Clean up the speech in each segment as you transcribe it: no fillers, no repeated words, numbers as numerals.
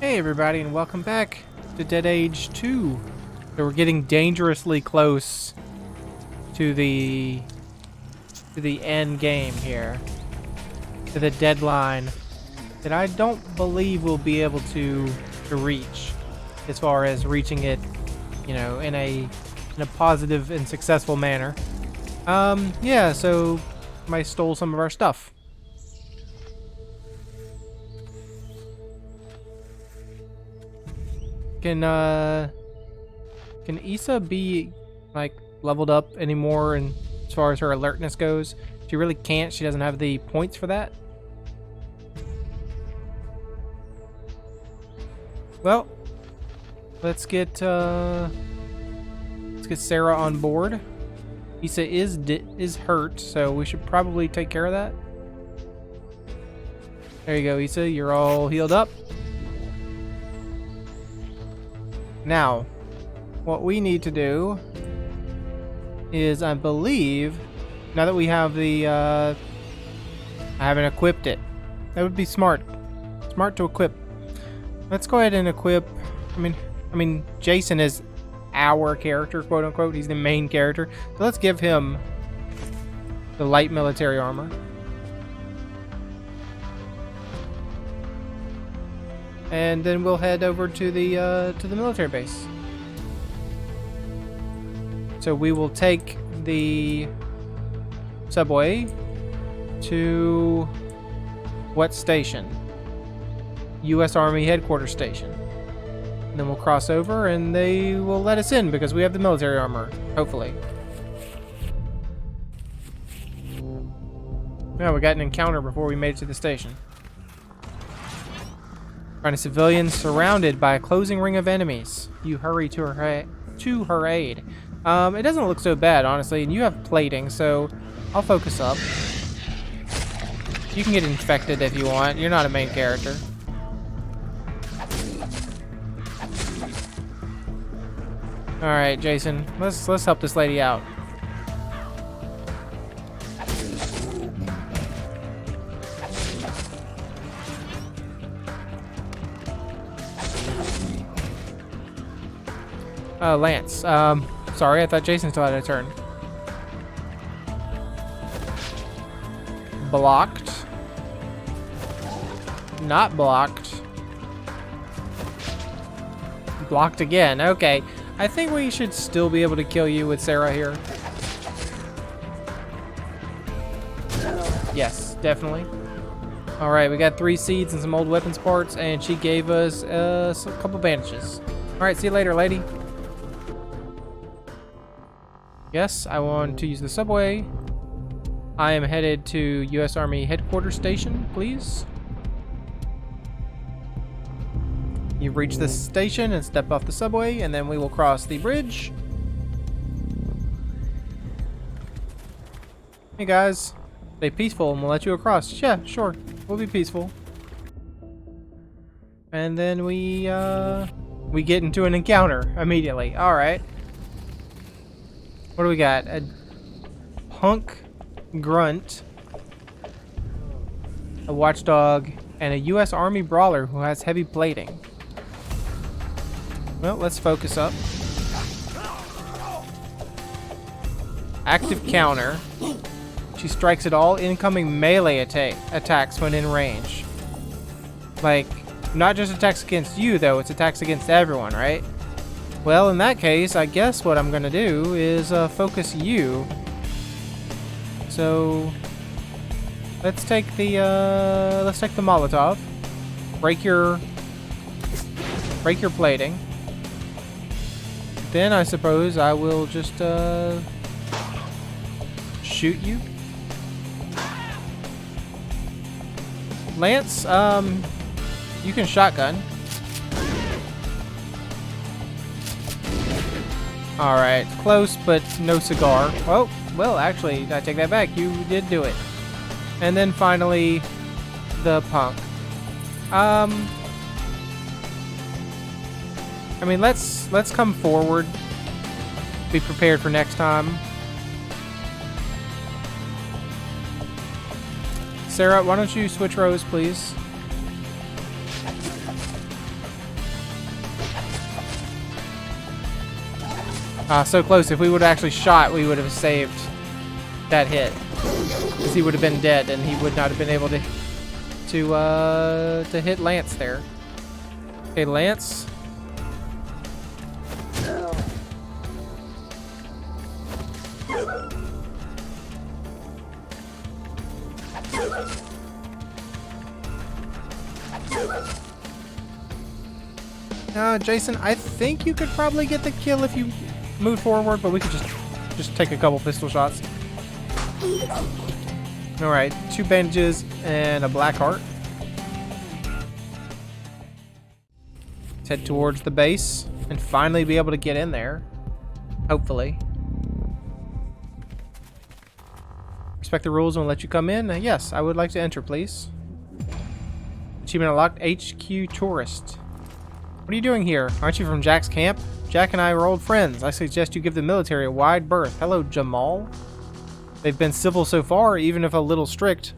Hey everybody, and welcome back to Dead Age 2. So we're getting dangerously close to the end game here. To the deadline that I don't believe we'll be able to reach, as far as reaching it, you know, in a positive and successful manner. Yeah, so I stole some of our stuff. Can Issa be like leveled up anymore, and as far as her alertness goes? She really can't. She doesn't have the points for that. Well, let's get Sarah on board. Issa is hurt, so we should probably take care of that. There you go, Issa. You're all healed up. Now, what we need to do is, I believe, now that we have the, I haven't equipped it. That would be smart. Smart to equip. Let's go ahead and equip, I mean, Jason is our character, quote unquote. He's the main character. So let's give him the light military armor. And then we'll head over to the military base. So we will take the subway to what station? U.S. Army Headquarters Station. And then we'll cross over and they will let us in because we have the military armor, hopefully. Yeah, we got an encounter before we made it to the station. Find a civilian surrounded by a closing ring of enemies. You hurry to her aid. It doesn't look so bad, honestly, and you have plating, so I'll focus up. You can get infected if you want. You're not a main character. All right, Jason, let's help this lady out. Lance, sorry, I thought Jason still had a turn. Blocked. Not blocked. Blocked again, okay. I think we should still be able to kill you with Sarah here. Yes, definitely. Alright, we got 3 seeds and some old weapons parts, and she gave us a couple bandages. Alright, see you later, lady. Yes, I want to use the subway. I am headed to U.S. Army Headquarters Station, please. You've reached this station and step off the subway, and then we will cross the bridge. Hey guys, stay peaceful and we'll let you across. Yeah, sure, we'll be peaceful. And then we get into an encounter immediately. All right. What do we got? A punk grunt, a watchdog, and a U.S. Army brawler who has heavy plating. Well, let's focus up. Active counter. She strikes at all incoming melee attacks when in range. Like, not just attacks against you, though. It's attacks against everyone, right? Well, in that case, I guess what I'm gonna do is focus you. So let's take the Molotov. Break your plating. Then I suppose I will just shoot you. Lance, you can shotgun. Alright, close, but no cigar. Oh, well, actually, I take that back. You did do it. And then finally, the punk. I mean, let's come forward. Be prepared for next time. Sarah, why don't you switch rows, please? So close. If we would have actually shot, we would have saved that hit. Because he would have been dead, and he would not have been able to hit Lance there. Okay, Lance. Jason, I think you could probably get the kill if you move forward, but we could just take a couple pistol shots. Alright, 2 bandages and a black heart. Let's head towards the base and finally be able to get in there. Hopefully. Respect the rules and we'll let you come in. Yes, I would like to enter, please. Achievement unlocked, HQ Tourist. What are you doing here? Aren't you from Jack's camp? Jack and I are old friends. I suggest you give the military a wide berth. Hello, Jamal. They've been civil so far, even if a little strict.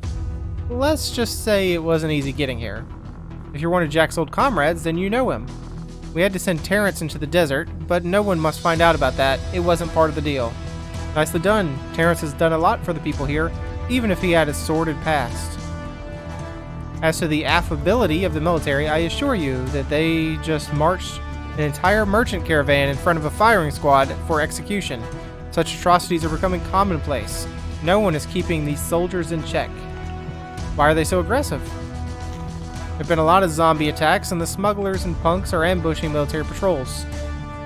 Let's just say it wasn't easy getting here. If you're one of Jack's old comrades, then you know him. We had to send Terrence into the desert, but no one must find out about that. It wasn't part of the deal. Nicely done. Terrence has done a lot for the people here, even if he had a sordid past. As to the affability of the military, I assure you that they just marched an entire merchant caravan in front of a firing squad for execution. Such atrocities are becoming commonplace. No one is keeping these soldiers in check. Why are they so aggressive? There have been a lot of zombie attacks, and the smugglers and punks are ambushing military patrols.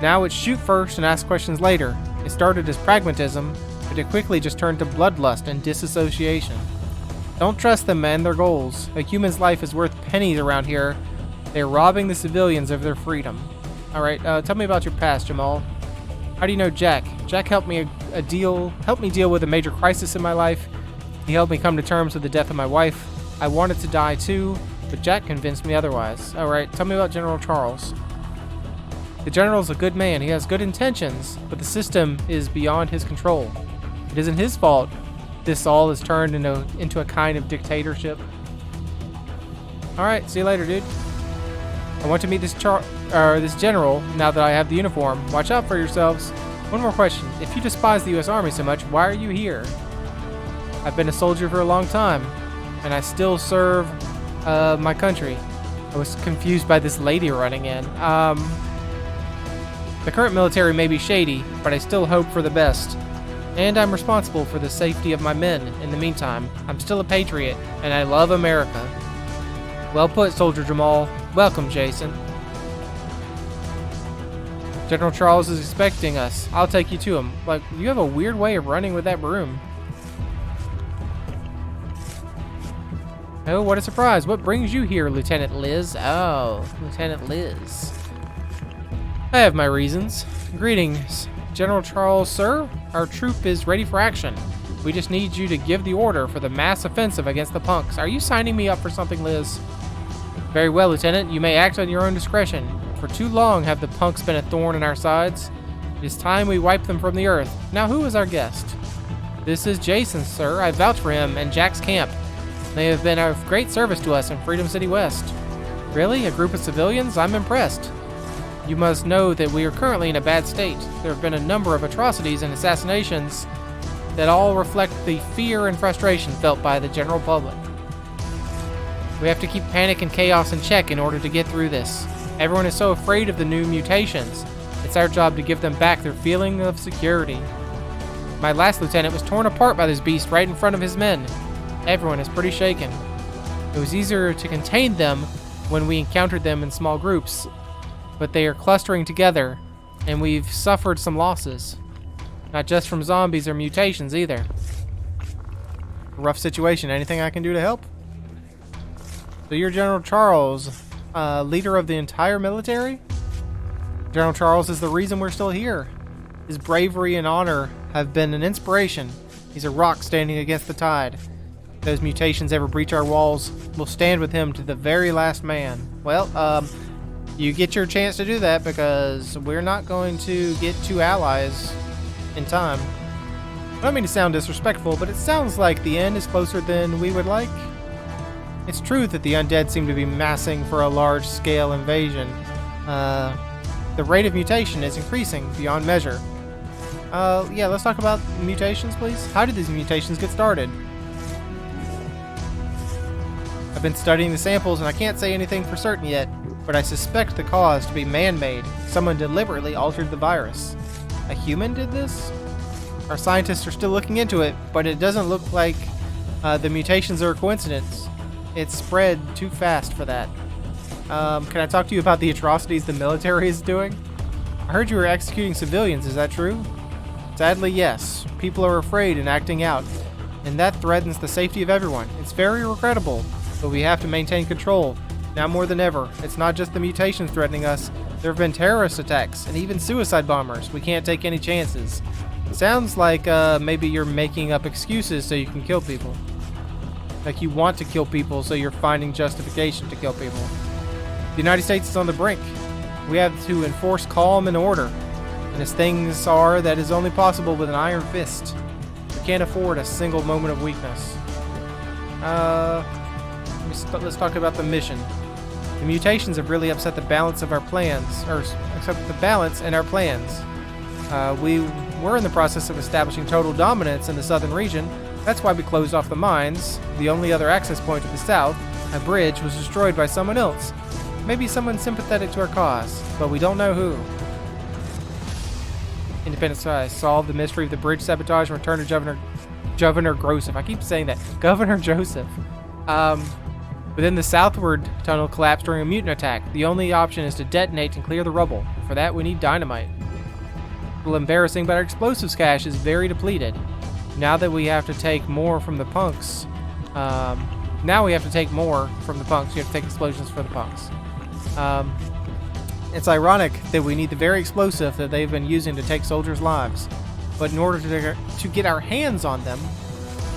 Now it's shoot first and ask questions later. It started as pragmatism, but it quickly just turned to bloodlust and disassociation. Don't trust them and their goals. A human's life is worth pennies around here. They're robbing the civilians of their freedom. Alright, tell me about your past, Jamal. How do you know Jack? Jack helped me deal with a major crisis in my life. He helped me come to terms with the death of my wife. I wanted to die too, but Jack convinced me otherwise. Alright, tell me about General Charles. The General's a good man. He has good intentions, but the system is beyond his control. It isn't his fault this all is turned into a kind of dictatorship. Alright, see you later, dude. I want to meet this general now that I have the uniform. Watch out for yourselves. One more question. If you despise the U.S. Army so much, why are you here? I've been a soldier for a long time, and I still serve my country. I was confused by this lady running in. The current military may be shady, but I still hope for the best. And I'm responsible for the safety of my men. In the meantime, I'm still a patriot, and I love America. Well put, Soldier Jamal. Welcome, Jason. General Charles is expecting us. I'll take you to him. Like, you have a weird way of running with that broom. Oh, what a surprise. What brings you here, Lieutenant Liz? Oh, Lieutenant Liz. I have my reasons. Greetings, General Charles, sir. Our troop is ready for action. We just need you to give the order for the mass offensive against the punks. Are you signing me up for something, Liz? Very well, Lieutenant. You may act on your own discretion. For too long have the punks been a thorn in our sides. It is time we wipe them from the earth. Now, who is our guest? This is Jason, sir. I vouch for him and Jack's camp. They have been of great service to us in Freedom City West. Really? A group of civilians? I'm impressed. You must know that we are currently in a bad state. There have been a number of atrocities and assassinations that all reflect the fear and frustration felt by the general public. We have to keep panic and chaos in check in order to get through this. Everyone is so afraid of the new mutations. It's our job to give them back their feeling of security. My last lieutenant was torn apart by this beast right in front of his men. Everyone is pretty shaken. It was easier to contain them when we encountered them in small groups, but they are clustering together, and we've suffered some losses. Not just from zombies or mutations either. Rough situation. Anything I can do to help? So you're General Charles, leader of the entire military? General Charles is the reason we're still here. His bravery and honor have been an inspiration. He's a rock standing against the tide. If those mutations ever breach our walls, we'll stand with him to the very last man. Well, you get your chance to do that because we're not going to get 2 allies in time. I don't mean to sound disrespectful, but it sounds like the end is closer than we would like. It's true that the undead seem to be massing for a large-scale invasion. The rate of mutation is increasing beyond measure. Yeah, let's talk about mutations, please. How did these mutations get started? I've been studying the samples and I can't say anything for certain yet, but I suspect the cause to be man-made. Someone deliberately altered the virus. A human did this? Our scientists are still looking into it, but it doesn't look like the mutations are a coincidence. It's spread too fast for that. Can I talk to you about the atrocities the military is doing? I heard you were executing civilians, is that true? Sadly, yes. People are afraid and acting out, and that threatens the safety of everyone. It's very regrettable, but we have to maintain control. Now more than ever, it's not just the mutations threatening us. There have been terrorist attacks and even suicide bombers. We can't take any chances. Sounds like maybe you're making up excuses so you can kill people. Like you want to kill people, so you're finding justification to kill people. The United States is on the brink. We have to enforce calm and order. And as things are, that is only possible with an iron fist. We can't afford a single moment of weakness. Let's talk about the mission. The mutations have really upset the balance of our plans, or except the balance in our plans. We were in the process of establishing total dominance in the southern region. That's why we closed off the mines. The only other access point to the south, a bridge, was destroyed by someone else. Maybe someone sympathetic to our cause, but we don't know who. Independence solved the mystery of the bridge sabotage and returned to Governor Joseph. I keep saying that. Governor Joseph. Within the southward tunnel collapsed during a mutant attack. The only option is to detonate and clear the rubble. For that, we need dynamite. A little embarrassing, but our explosives cache is very depleted. Now that we have to take more from the punks. Now we have to take more from the punks. You have to take explosions for the punks. It's ironic that we need the very explosive that they've been using to take soldiers' lives. But in order to get our hands on them,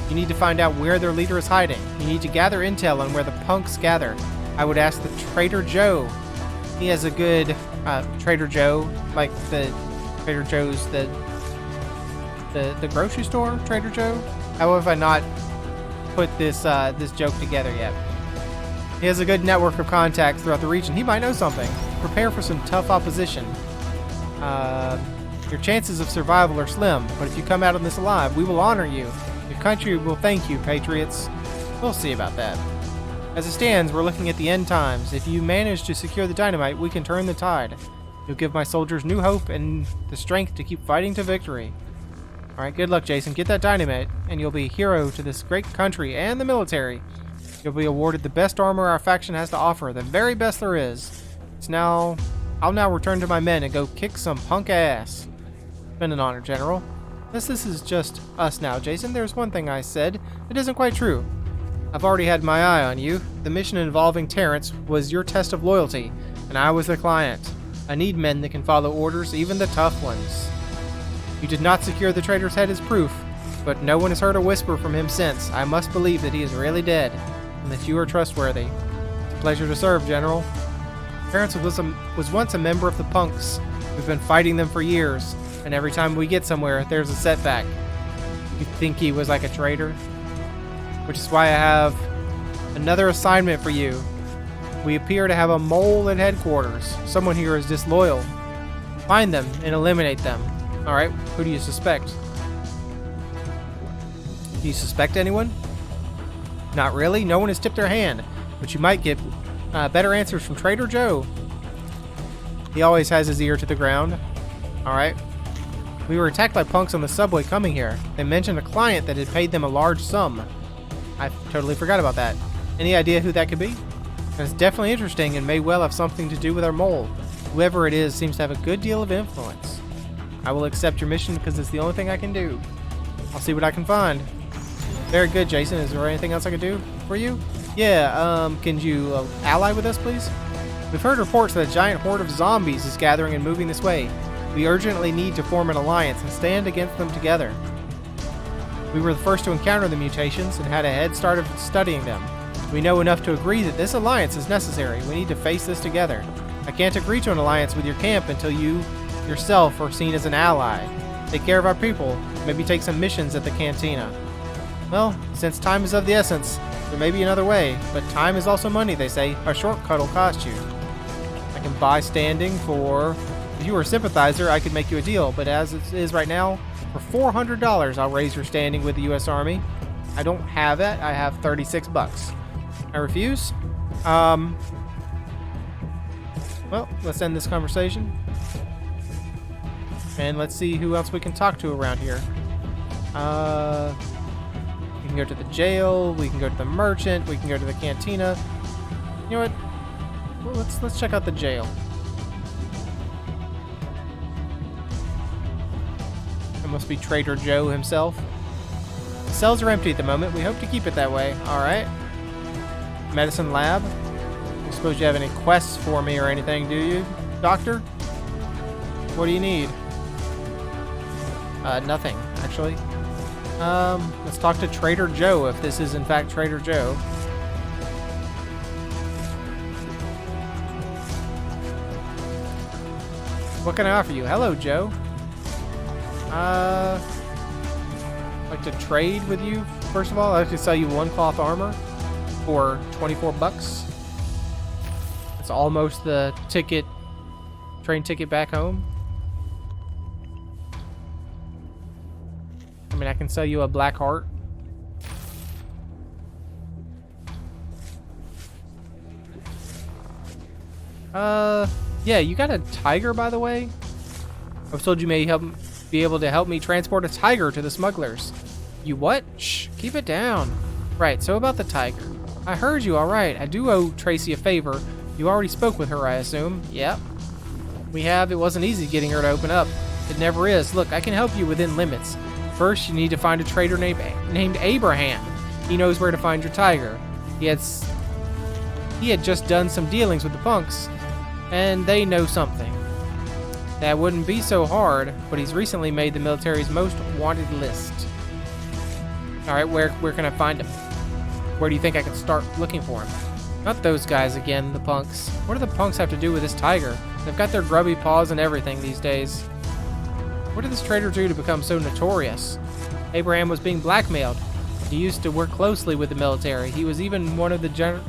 you need to find out where their leader is hiding. You need to gather intel on where the punks gather. I would ask the Trader Joe. He has a good Trader Joe, like the Trader Joe's, the grocery store Trader Joe. How have I not put this joke together yet? He has a good network of contacts throughout the region. He might know something. Prepare for some tough opposition. Your chances of survival are slim, but if you come out of this alive, we will honor you. Your country will thank you, patriots. We'll see about that. As it stands, we're looking at the end times. If you manage to secure the dynamite, we can turn the tide. You'll give my soldiers new hope and the strength to keep fighting to victory. Alright, good luck, Jason. Get that dynamite, and you'll be a hero to this great country and the military. You'll be awarded the best armor our faction has to offer, the very best there is. I'll now return to my men and go kick some punk ass. It's been an honor, General. This is just us now, Jason. There's one thing I said that isn't quite true. I've already had my eye on you. The mission involving Terrence was your test of loyalty, and I was the client. I need men that can follow orders, even the tough ones. You did not secure the traitor's head as proof, but no one has heard a whisper from him since. I must believe that he is really dead, and that you are trustworthy. It's a pleasure to serve, General. Terrence was once a member of the punks. We've been fighting them for years, and every time we get somewhere, there's a setback. You think he was like a traitor? Which is why I have another assignment for you. We appear to have a mole at headquarters. Someone here is disloyal. Find them and eliminate them. Alright, who do you suspect? Do you suspect anyone? Not really. No one has tipped their hand. But you might get better answers from Trader Joe. He always has his ear to the ground. Alright. We were attacked by punks on the subway coming here. They mentioned a client that had paid them a large sum. I totally forgot about that. Any idea who that could be? It's definitely interesting and may well have something to do with our mole. Whoever it is seems to have a good deal of influence. I will accept your mission because it's the only thing I can do. I'll see what I can find. Very good, Jason. Is there anything else I can do for you? Yeah, can you ally with us, please? We've heard reports that a giant horde of zombies is gathering and moving this way. We urgently need to form an alliance and stand against them together. We were the first to encounter the mutations and had a head start of studying them. We know enough to agree that this alliance is necessary. We need to face this together. I can't agree to an alliance with your camp until you yourself are seen as an ally. Take care of our people. Maybe take some missions at the cantina. Well, since time is of the essence, there may be another way, but time is also money, they say. A shortcut will cost you. I can buy standing for If you were a sympathizer, I could make you a deal, but as it is right now, for $400, I'll raise your standing with the U.S. Army. I don't have it. I have 36 bucks. I refuse. Well, let's end this conversation. And let's see who else we can talk to around here. We can go to the jail. We can go to the merchant. We can go to the cantina. You know what? Well, let's check out the jail. It must be Trader Joe himself. The cells are empty at the moment. We hope to keep it that way. All right. Medicine lab. I suppose you have any quests for me or anything, do you, Doctor? What do you need? Nothing, actually. Let's talk to Trader Joe, if this is in fact Trader Joe. What can I offer you? Hello, Joe. I'd like to trade with you, first of all. I'd like to sell you one cloth armor for 24 bucks. It's almost the train ticket back home. I mean, I can sell you a black heart. Yeah, you got a tiger, by the way? I was told you may be able to help me transport a tiger to the smugglers. You what? Shh, keep it down. Right, so about the tiger. I heard you, all right. I do owe Tracy a favor. You already spoke with her, I assume. Yep. We have. It wasn't easy getting her to open up. It never is. Look, I can help you within limits. First, you need to find a trader named Abraham. He knows where to find your tiger. He had just done some dealings with the punks, and they know something. That wouldn't be so hard, but he's recently made the military's most wanted list. Alright, where can I find him? Where do you think I can start looking for him? Not those guys again, the punks. What do the punks have to do with this tiger? They've got their grubby paws and everything these days. What did this trader do to become so notorious? Abraham was being blackmailed. He used to work closely with the military. He was even one of the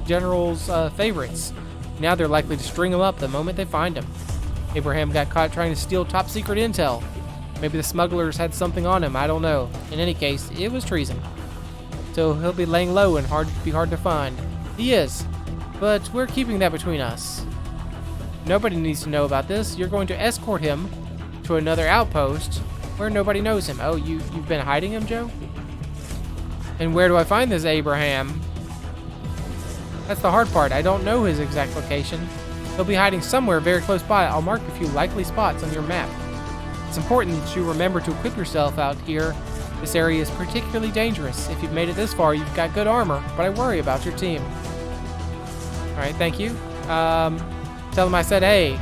general's favorites. Now they're likely to string him up the moment they find him. Abraham got caught trying to steal top secret intel. Maybe the smugglers had something on him, I don't know. In any case, it was treason. So he'll be laying low and be hard to find. He is, but we're keeping that between us. Nobody needs to know about this. You're going to escort him to another outpost where nobody knows him. Oh, you've been hiding him, Joe? And where do I find this Abraham? That's the hard part. I don't know his exact location. He'll be hiding somewhere very close by. I'll mark a few likely spots on your map. It's important that you remember to equip yourself out here. This area is particularly dangerous. If you've made it this far, you've got good armor, but I worry about your team. Alright, thank you. Tell them I said, hey,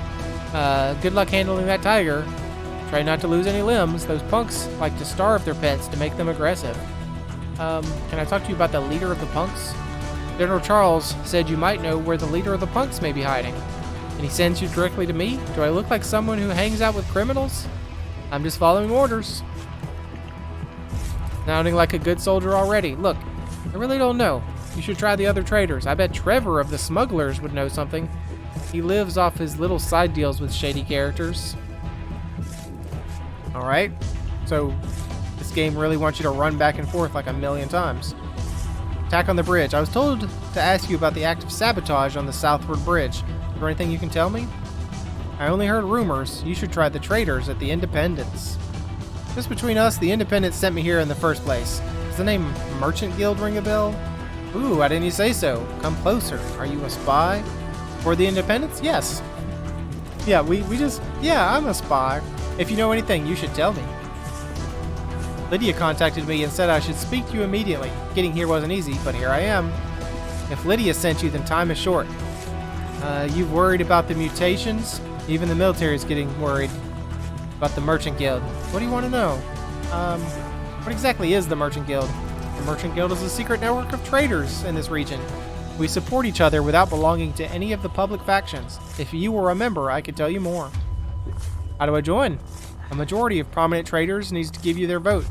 good luck handling that tiger. Try not to lose any limbs. Those punks like to starve their pets to make them aggressive. Can I talk to you about the leader of the punks? General Charles said you might know where the leader of the punks may be hiding. And he sends you directly to me? Do I look like someone who hangs out with criminals? I'm just following orders. Sounding like a good soldier already. Look, I really don't know. You should try the other traders. I bet Trevor of the smugglers would know something. He lives off his little side deals with shady characters. Alright, so this game really wants you to run back and forth like a million times. Attack on the bridge. I was told to ask you about the act of sabotage on the southward bridge. Is there anything you can tell me? I only heard rumors. You should try the traders at the Independence. Just between us, the Independence sent me here in the first place. Does the name Merchant Guild ring a bell? Ooh, why didn't you say so? Come closer. Are you a spy? For the Independence? Yes. Yeah, yeah, I'm a spy. If you know anything, you should tell me. Lydia contacted me and said I should speak to you immediately. Getting here wasn't easy, but here I am. If Lydia sent you, then time is short. You've worried about the mutations? Even the military is getting worried about the Merchant Guild. What do you want to know? What exactly is the Merchant Guild? The Merchant Guild is a secret network of traders in this region. We support each other without belonging to any of the public factions. If you were a member, I could tell you more. How do I join? A majority of prominent traders needs to give you their vote.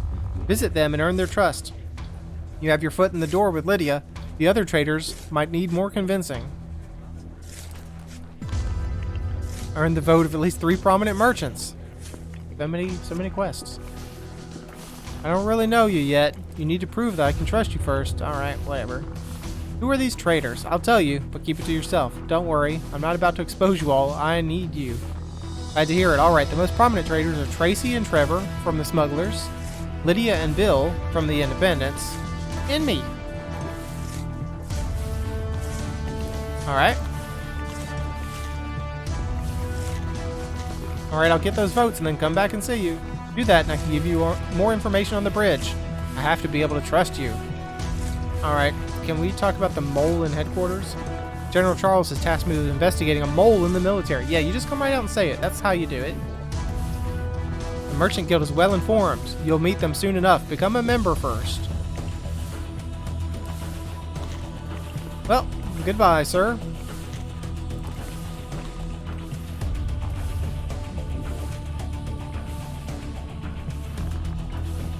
Visit them and earn their trust. You have your foot in the door with Lydia. The other traders might need more convincing. Earn the vote of at least 3 prominent merchants. So many quests. I don't really know you yet. You need to prove that I can trust you first. Alright, whatever. Who are these traitors? I'll tell you, but keep it to yourself. Don't worry, I'm not about to expose you all. I need you. Glad to hear it. Alright, the most prominent traitors are Tracy and Trevor from the Smugglers, Lydia and Bill from the Independents, and me. Alright. Alright, I'll get those votes and then come back and see you. Do that and I can give you more information on the bridge. I have to be able to trust you. Alright, can we talk about the mole in headquarters? General Charles has tasked me with investigating a mole in the military. Yeah, you just come right out and say it. That's how you do it. The Merchant Guild is well informed. You'll meet them soon enough. Become a member first. Well, goodbye, sir.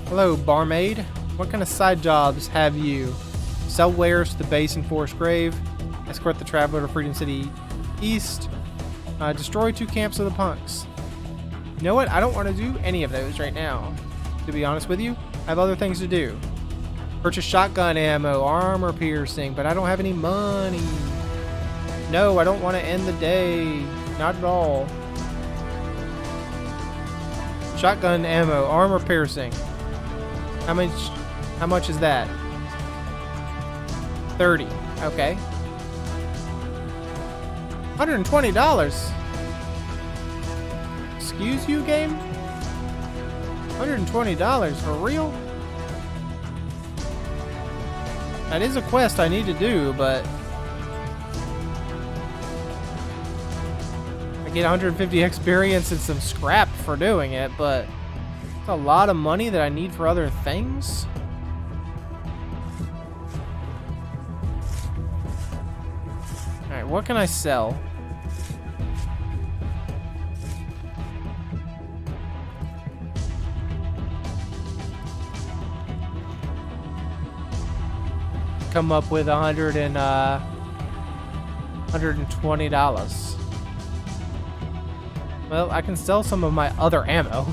Hello, barmaid. What kind of side jobs have you? Sell wares to the base in Forest Grave. Escort the traveler to Freedom City East. Destroy 2 camps of the punks. You know what? I don't want to do any of those right now. To be honest with you, I have other things to do. Purchase shotgun ammo, armor piercing, but I don't have any money. No, I don't want to end the day. Not at all. Shotgun ammo, armor piercing. How much is that? 30. Okay. $120. Excuse you, game? $120 for real? That is a quest I need to do, but I get 150 experience and some scrap for doing it, but it's a lot of money that I need for other things. Alright, what can I sell? Come up with $120. Well, I can sell some of my other ammo.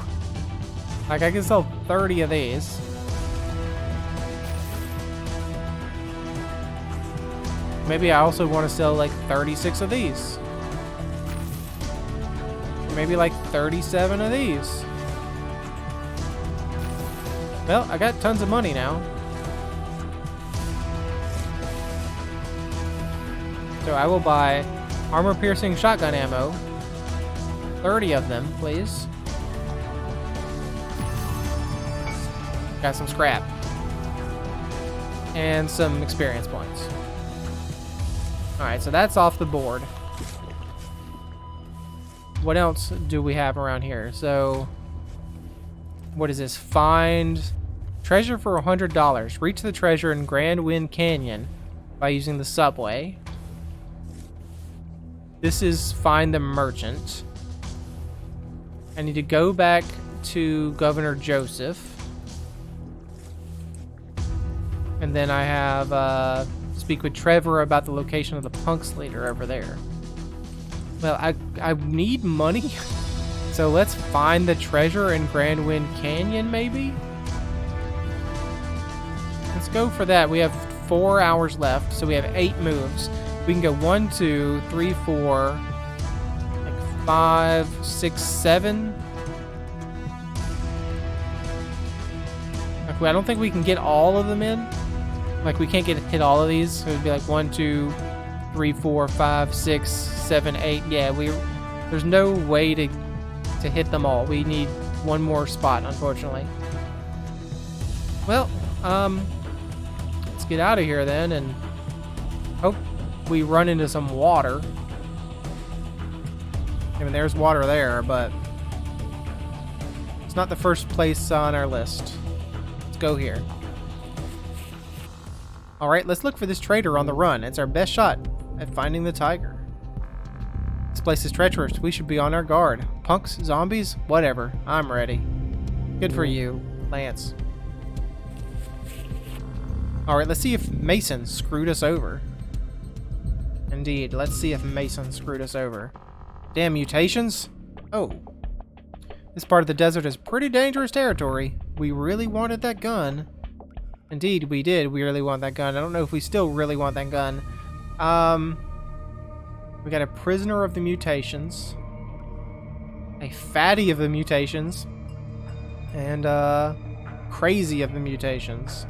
Like, I can sell 30 of these. Maybe I also want to sell like 36 of these. Maybe like 37 of these. Well, I got tons of money now. So I will buy armor-piercing shotgun ammo. 30 of them, please. Got some scrap. And some experience points. Alright, so that's off the board. What else do we have around here? So, what is this? Find treasure for $100. Reach the treasure in Grand Wind Canyon by using the subway. This is find the merchant. I need to go back to Governor Joseph. And then I have speak with Trevor about the location of the punks leader over there. Well, I need money. So let's find the treasure in Grand Wind Canyon, maybe? Let's go for that. We have 4 hours left, so we have 8 moves. We can go 1, 2, 3, 4, like 5, 6, 7. Like, I don't think we can get all of them in. Like, we can't hit all of these. So it'd be like 1, 2, 3, 4, 5, 6, 7, 8. Yeah, there's no way to hit them all. We need one more spot, unfortunately. Well, let's get out of here then and hope we run into some water. I mean, there's water there, but it's not the first place on our list. Let's go here. Alright, let's look for this traitor on the run. It's our best shot at finding the tiger. This place is treacherous. We should be on our guard. Punks, zombies, whatever. I'm ready. Good for you, Lance. Alright, let's see if Mason screwed us over. Indeed, let's see if Mason screwed us over. Damn mutations. Oh. This part of the desert is pretty dangerous territory. We really wanted that gun. Indeed, we did. We really want that gun. I don't know if we still really want that gun. We got a prisoner of the mutations. A fatty of the mutations. And, crazy of the mutations.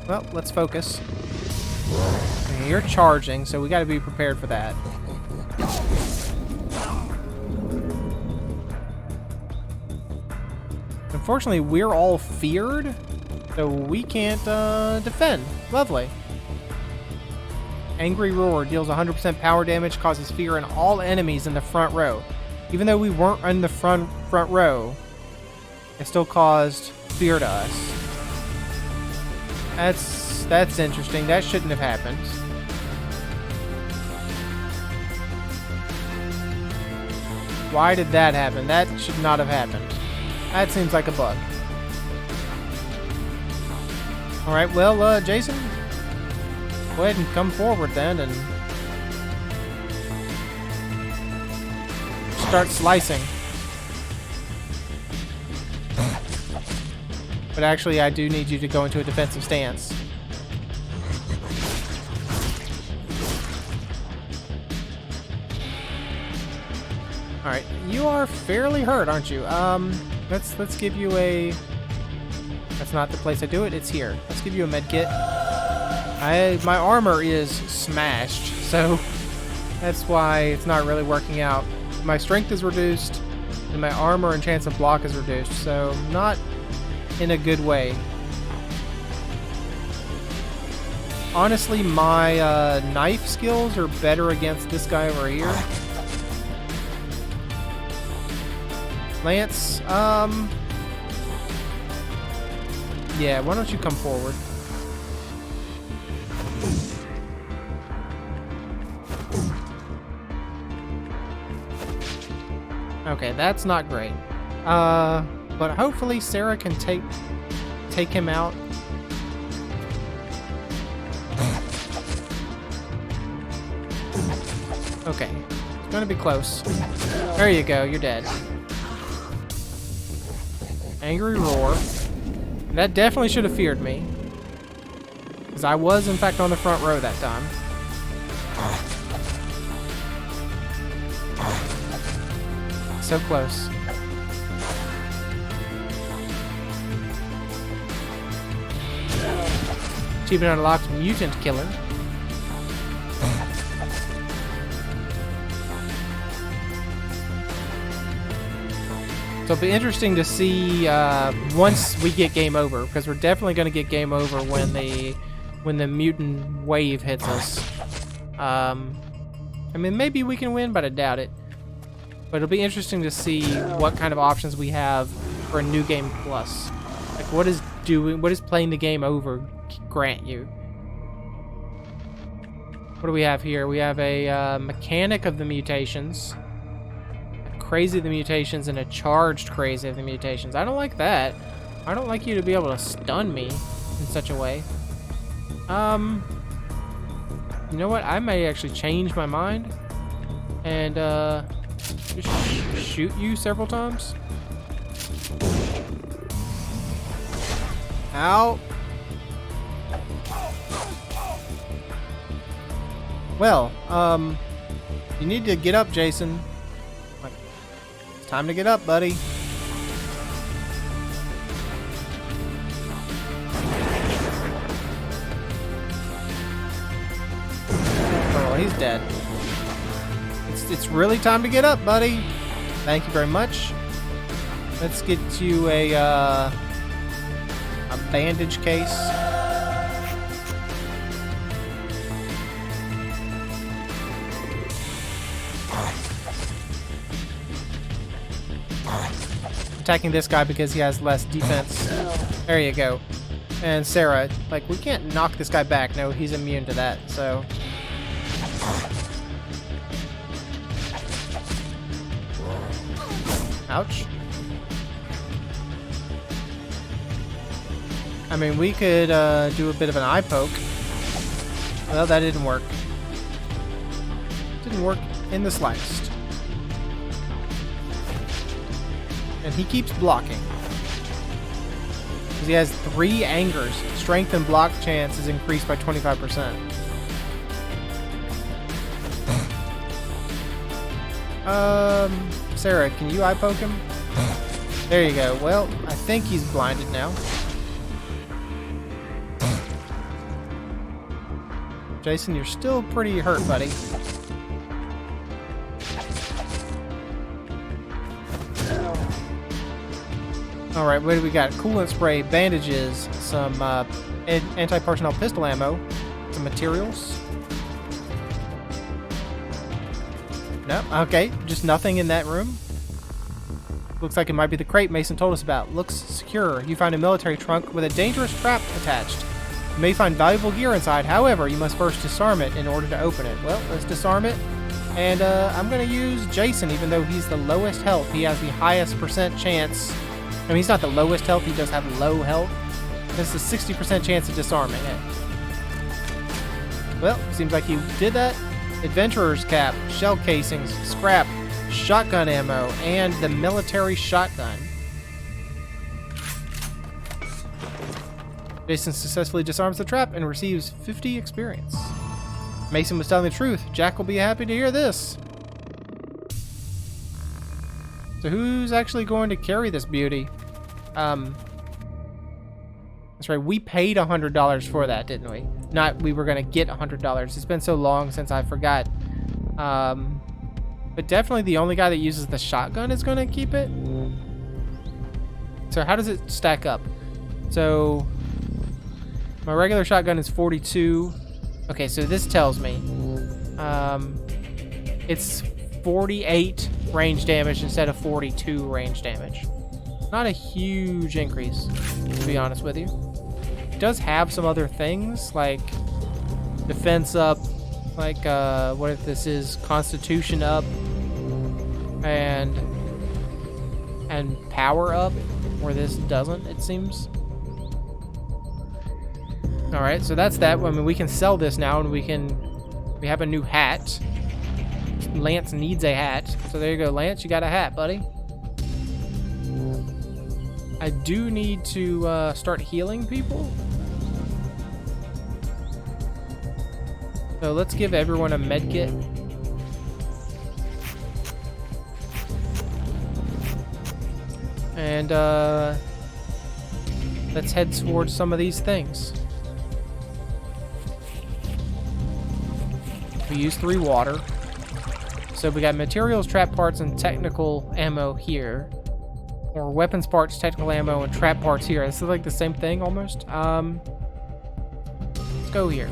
Well, let's focus. Okay, you're charging, so we gotta be prepared for that. Unfortunately, we're all feared, so we can't defend. Lovely. Angry Roar deals 100% power damage, causes fear in all enemies in the front row. Even though we weren't in the front row, it still caused fear to us. That's interesting. That shouldn't have happened. Why did that happen? That should not have happened. That seems like a bug. Alright, well, Jason, go ahead and come forward then and start slicing. But actually, I do need you to go into a defensive stance. Alright, you are fairly hurt, aren't you? Let's give you a... That's not the place I do it, it's here. Let's give you a med kit. My armor is smashed, so that's why it's not really working out. My strength is reduced, and my armor and chance of block is reduced, so not in a good way. Honestly, my knife skills are better against this guy over here. Lance, yeah, why don't you come forward? Okay, that's not great. But hopefully Sarah can take him out. Okay, it's gonna be close. There you go, you're dead. Angry Roar. That definitely should have feared me. Because I was, in fact, on the front row that time. So close. Achievement unlocked, Mutant Killer. So it'll be interesting to see once we get game over, because we're definitely going to get game over when the mutant wave hits us. I mean, maybe we can win, but I doubt it. But it'll be interesting to see what kind of options we have for a new game plus. Like, what is playing the game over grant you? What do we have here? We have a mechanic of the mutations. Crazy of the mutations and a charged crazy of the mutations. I don't like that. I don't like you to be able to stun me in such a way. You know what? I may actually change my mind and just shoot you several times. Ow. Well, you need to get up, Jason. Time to get up, buddy. Oh, he's dead. It's really time to get up, buddy. Thank you very much. Let's get you a bandage case. Attacking this guy because he has less defense. There you go. And Sarah, like, we can't knock this guy back. No, he's immune to that, so. Ouch. I mean, we could do a bit of an eye poke. Well, that didn't work. Didn't work in the slightest. And he keeps blocking. Because he has 3 angers. Strength and block chance is increased by 25%. Sarah, can you eye poke him? There you go. Well, I think he's blinded now. Jason, you're still pretty hurt, buddy. Alright, what do we got? Coolant spray, bandages, some anti-personnel pistol ammo, some materials. No? Okay, just nothing in that room. Looks like it might be the crate Mason told us about. Looks secure. You find a military trunk with a dangerous trap attached. You may find valuable gear inside. However, you must first disarm it in order to open it. Well, let's disarm it. And I'm going to use Jason, even though he's the lowest health. He has the highest percent chance. I mean, he's not the lowest health. He does have low health. This is a 60% chance of disarming it. Well, seems like he did that. Adventurer's cap, shell casings, scrap, shotgun ammo, and the military shotgun. Jason successfully disarms the trap and receives 50 experience. Mason was telling the truth. Jack will be happy to hear this. So who's actually going to carry this beauty? That's right, we paid $100 for that, didn't we? Not we were going to get $100. It's been so long since I forgot. But definitely the only guy that uses the shotgun is going to keep it. So how does it stack up? So my regular shotgun is 42. Okay, so this tells me it's 48 range damage instead of 42 range damage. Not a huge increase, to be honest with you. It does have some other things, like defense up, like what if this is constitution up, and power up, where this doesn't, it seems. Alright, so that's that. I mean, we can sell this now, and we have a new hat. Lance needs a hat. So there you go, Lance, you got a hat, buddy. I do need to start healing people. So let's give everyone a med kit. And let's head towards some of these things. We use 3 water. So we got materials, trap parts, and technical ammo here. Or weapons parts, technical ammo, and trap parts here. This is like the same thing almost. Let's go here.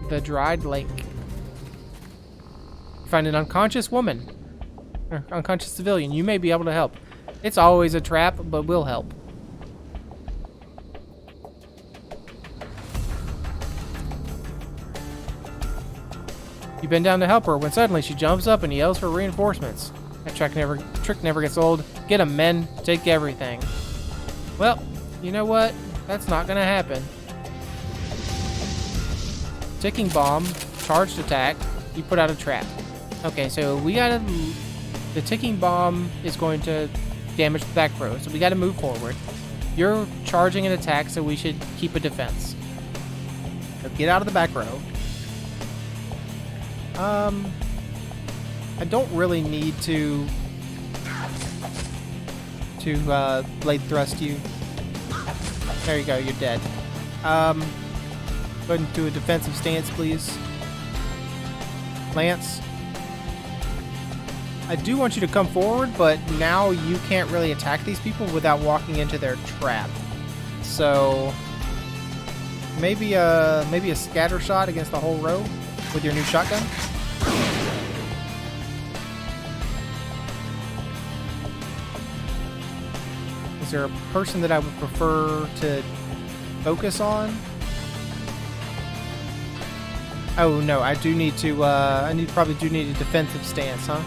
The dried lake. Find an unconscious woman. Or unconscious civilian. You may be able to help. It's always a trap, but we'll help. You've been down to help her when suddenly she jumps up and yells for reinforcements. That trick never gets old. Get 'em, men. Take everything. Well, you know what? That's not gonna happen. Ticking bomb, charged attack. You put out a trap. Okay, so we gotta. The ticking bomb is going to damage the back row, so we gotta move forward. You're charging an attack, so we should keep a defense. So get out of the back row. I don't really need to blade thrust you. There you go, you're dead. Go ahead and do a defensive stance, please. Lance. I do want you to come forward, but now you can't really attack these people without walking into their trap. So maybe a scatter shot against the whole row with your new shotgun. Is there a person that I would prefer to focus on? Oh no, I do need to. Probably do need a defensive stance, huh?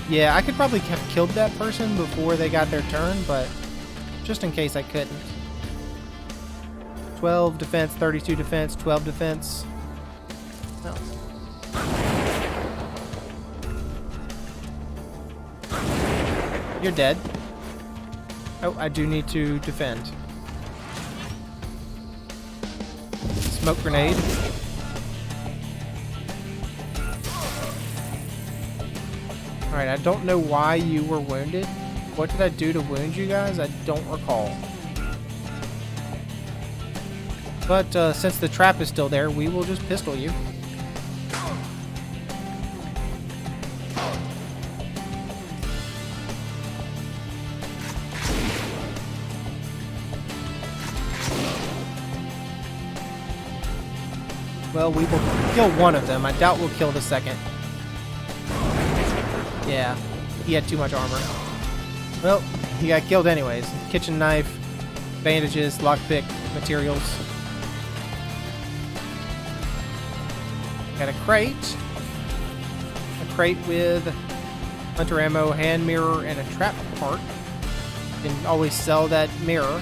Yeah, I could probably have killed that person before they got their turn, but just in case I couldn't. 12 defense, 32 defense, 12 defense. No. You're dead. Oh, I do need to defend. Smoke grenade. Alright, I don't know why you were wounded. What did I do to wound you guys? I don't recall. But since the trap is still there, we will just pistol you. Well, we will kill one of them. I doubt we'll kill the second. Yeah, he had too much armor. Well, he got killed anyways. Kitchen knife, bandages, lockpick, materials. Got a crate. A crate with hunter ammo, hand mirror, and a trap part. You can always sell that mirror.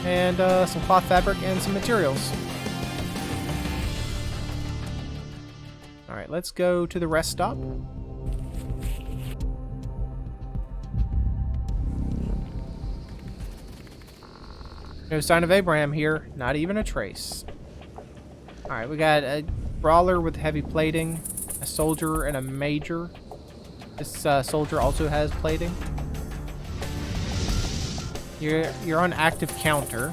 And some cloth fabric and some materials. Alright, let's go to the rest stop. No sign of Abraham here, not even a trace. Alright, we got a brawler with heavy plating, a soldier, and a major. This soldier also has plating. You're on active counter.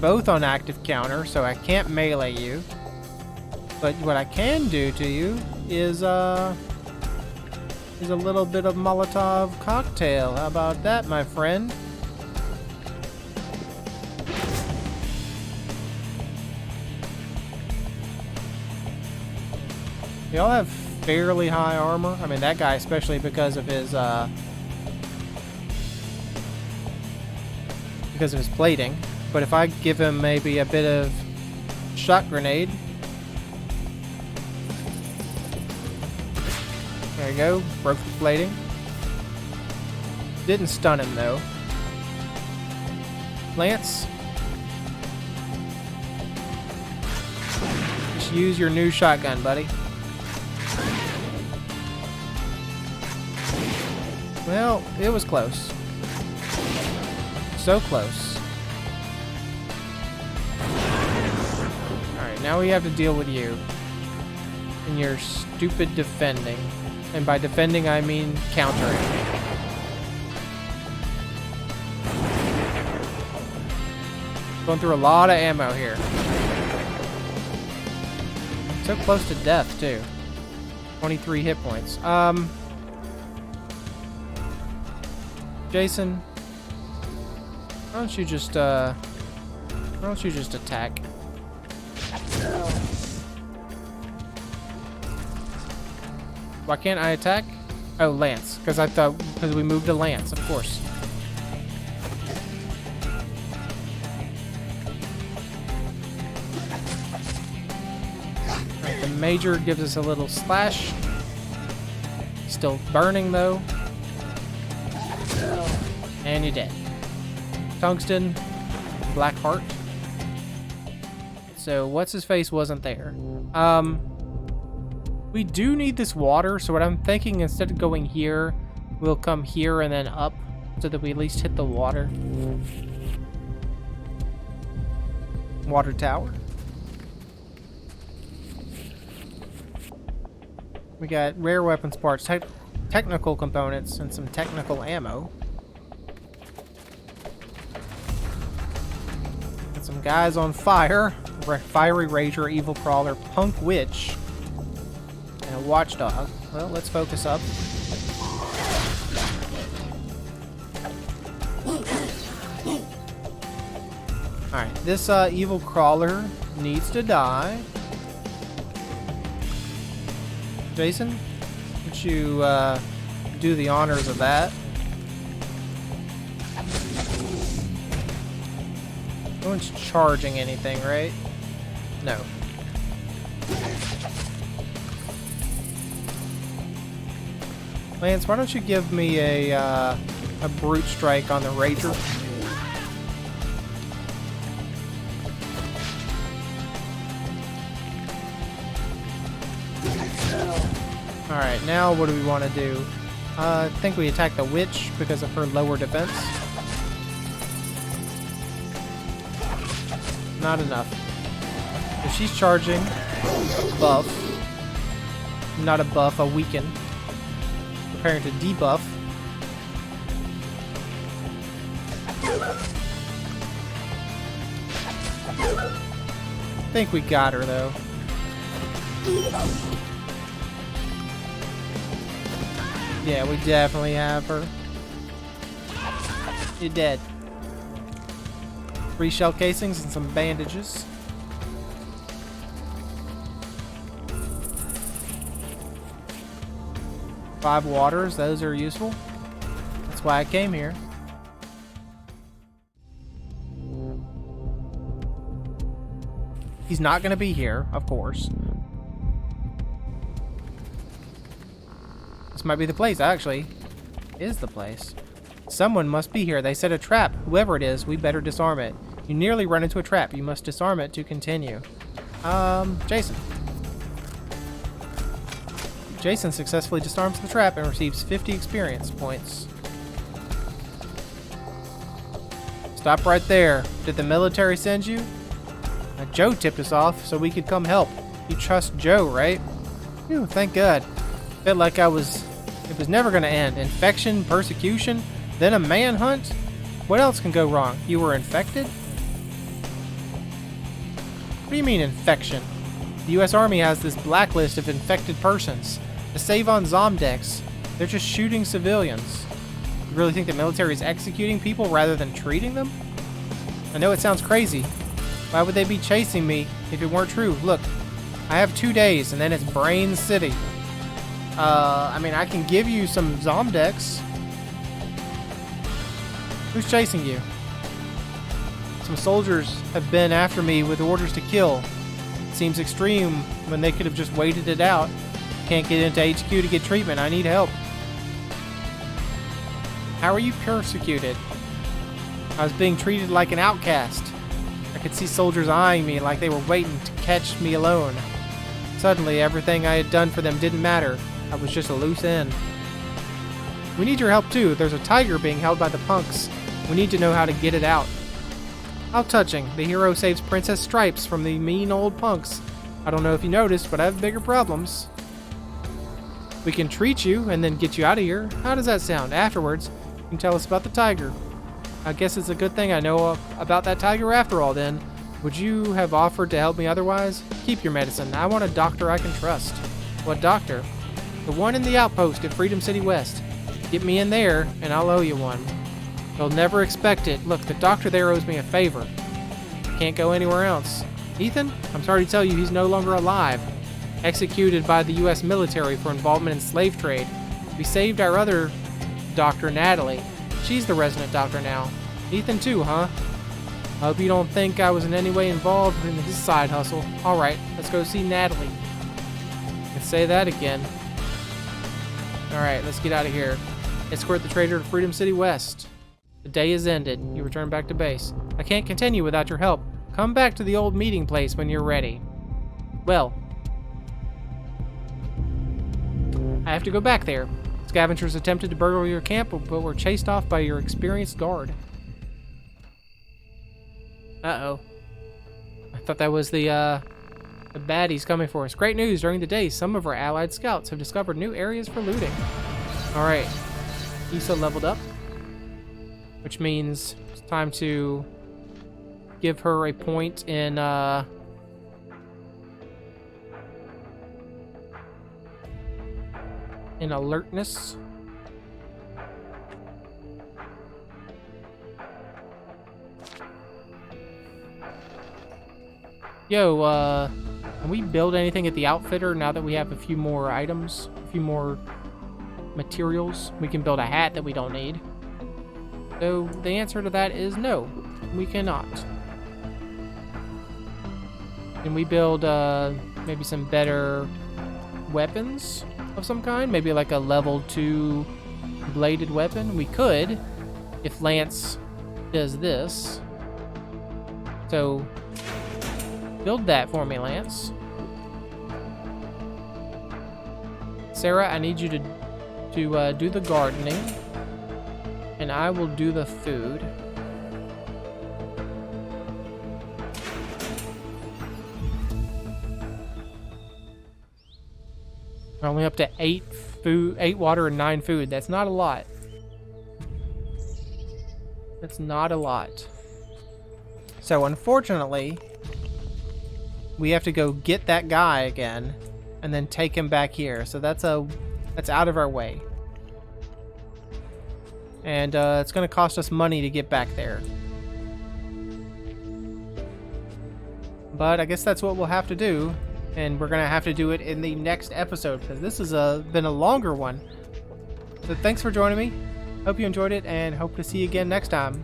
Both on active counter, so I can't melee you. But what I can do to you is a little bit of Molotov cocktail. How about that, my friend? They all have fairly high armor. I mean, that guy especially because of his plating. But if I give him maybe a bit of shot grenade. There you go. Broke the plating. Didn't stun him though. Lance. Just use your new shotgun, buddy. Well, it was close. So close. Alright, now we have to deal with you. And your stupid defending. And by defending, I mean countering. Going through a lot of ammo here. So close to death, too. 23 hit points. Jason, why don't you just attack? Why can't I attack? Oh, Lance, because we moved to Lance, of course. Right, the major gives us a little slash. Still burning though. And you're dead. Tungsten, black heart. So what's his face wasn't there. We do need this water, so what I'm thinking, instead of going here, we'll come here and then up so that we at least hit the water. Water tower. We got rare weapons parts, technical components, and some technical ammo. Got some guys on fire. Fiery Rager, Evil Crawler, Punk Witch, and a Watchdog. Well, let's focus up. Alright, this Evil Crawler needs to die. Jason, would you do the honors of that? No one's charging anything, right? No. Lance, why don't you give me a brute strike on the Rager? Alright, now what do we want to do? I think we attack the witch because of her lower defense. Not enough. If she's charging, buff. Not a buff, a weaken. Preparing to debuff. I think we got her though. Yeah, we definitely have her. You're dead. 3 shell casings and some bandages. Five waters, those are useful. That's why I came here. He's not going to be here, of course. This might be the place, actually. Is the place. Someone must be here. They set a trap. Whoever it is, we better disarm it. You nearly run into a trap. You must disarm it to continue. Jason. Jason successfully disarms the trap and receives 50 experience points. Stop right there. Did the military send you? Joe tipped us off so we could come help. You trust Joe, right? Phew, thank God. Felt like it was never going to end. Infection, persecution, then a manhunt? What else can go wrong? You were infected? What do you mean infection? The U.S. Army has this blacklist of infected persons. To save on Zomdex, they're just shooting civilians. You really think the military is executing people rather than treating them? I know it sounds crazy. Why would they be chasing me if it weren't true? Look, I have 2 days and then it's Brain City. I mean, I can give you some Zomdex. Who's chasing you? Some soldiers have been after me with orders to kill. It seems extreme when they could have just waited it out. Can't get into HQ to get treatment. I need help. How are you persecuted? I was being treated like an outcast. I could see soldiers eyeing me like they were waiting to catch me alone. Suddenly, everything I had done for them didn't matter. I was just a loose end. We need your help too. There's a tiger being held by the punks. We need to know how to get it out. How touching. The hero saves Princess Stripes from the mean old punks. I don't know if you noticed, but I have bigger problems. We can treat you and then get you out of here. How does that sound? Afterwards, you can tell us about the tiger. I guess it's a good thing I know about that tiger after all then. Would you have offered to help me otherwise? Keep your medicine. I want a doctor I can trust. What doctor? The one in the outpost at Freedom City West. Get me in there, and I'll owe you one. They'll never expect it. Look, the doctor there owes me a favor. Can't go anywhere else. Ethan, I'm sorry to tell you he's no longer alive. Executed by the U.S. military for involvement in slave trade. We saved our other doctor, Natalie. She's the resident doctor now. Ethan too, huh? I hope you don't think I was in any way involved in his side hustle. Alright, let's go see Natalie. Let's say that again. Alright, let's get out of here. Escort the trader to Freedom City West. The day is ended. You return back to base. I can't continue without your help. Come back to the old meeting place when you're ready. Well, I have to go back there. Scavengers attempted to burgle your camp, but were chased off by your experienced guard. Uh-oh. I thought that was the baddies coming for us. Great news. During the day, some of our allied scouts have discovered new areas for looting. Alright. Issa leveled up, which means it's time to give her a point in alertness. Yo, can we build anything at the outfitter now that we have a few more items, a few more materials? We can build a hat that we don't need. So the answer to that is no, we cannot. Can we build maybe some better weapons of some kind? Maybe like a level 2 bladed weapon? We could, if Lance does this. So build that for me, Lance. Sarah, I need you to do the gardening, and I will do the food. We're only up to 8 water and 9 food. That's not a lot. That's not a lot. So unfortunately, we have to go get that guy again and then take him back here. So that's out of our way. And it's going to cost us money to get back there. But I guess that's what we'll have to do. And we're going to have to do it in the next episode, because this has been a longer one. So thanks for joining me. Hope you enjoyed it, and hope to see you again next time.